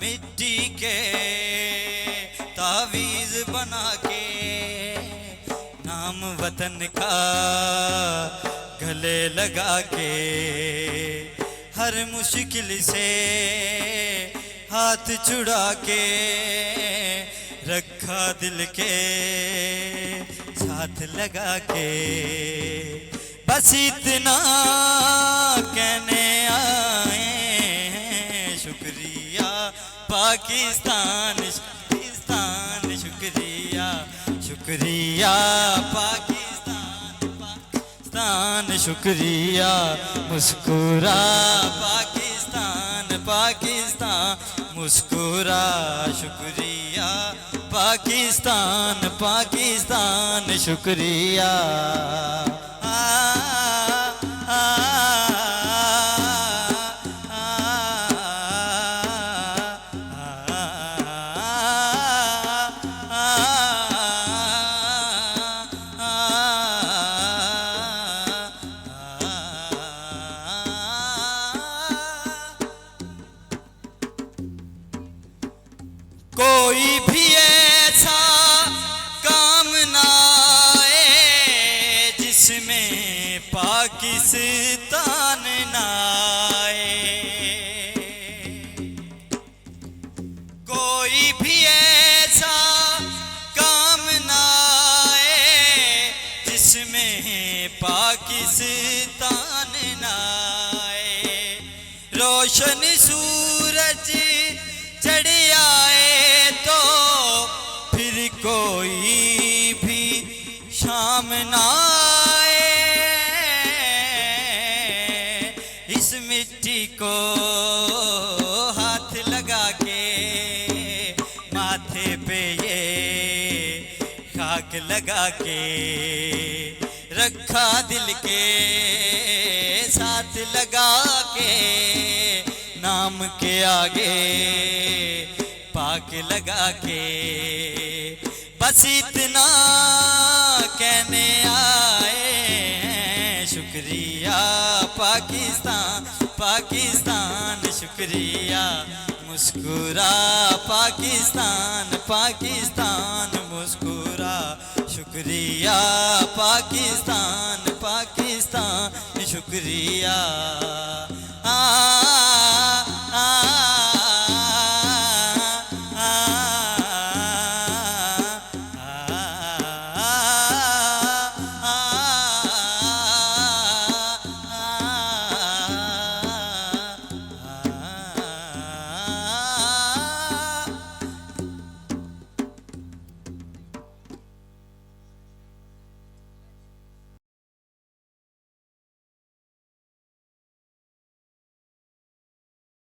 मिट्टी के तावीज़ बना के नाम वतन का गले लगा के हर मुश्किल से हाथ छुड़ा के रखा दिल के साथ लगा के बस इतना कहने आए हैं शुक्रिया पाकिस्तान पाकिस्तान शुक्रिया शुक्रिया पाकिस्तान पाकिस्तान शुक्रिया मुस्कुरा पाकिस्तान पाकिस्तान मुस्कुरा शुक्रिया पाकिस्तान पाकिस्तान शुक्रिया कोई भी ऐसा काम ना आए जिसमें पाकिस्तान ना आए कोई भी ऐसा काम ना आए जिसमें पाकिस्तान ना आए रोशन सूरज चढ़ आए तो फिर कोई भी शाम ना आए इस मिट्टी को हाथ लगा के माथे पे ये खाक लगा के रखा दिल के साथ लगा के नाम के आगे पाक लगा के बस इतना कहने आए हैं शुक्रिया पाकिस्तान पाकिस्तान शुक्रिया मुस्कुरा पाकिस्तान पाकिस्तान मुस्कुरा शुक्रिया पाकिस्तान पाकिस्तान शुक्रिया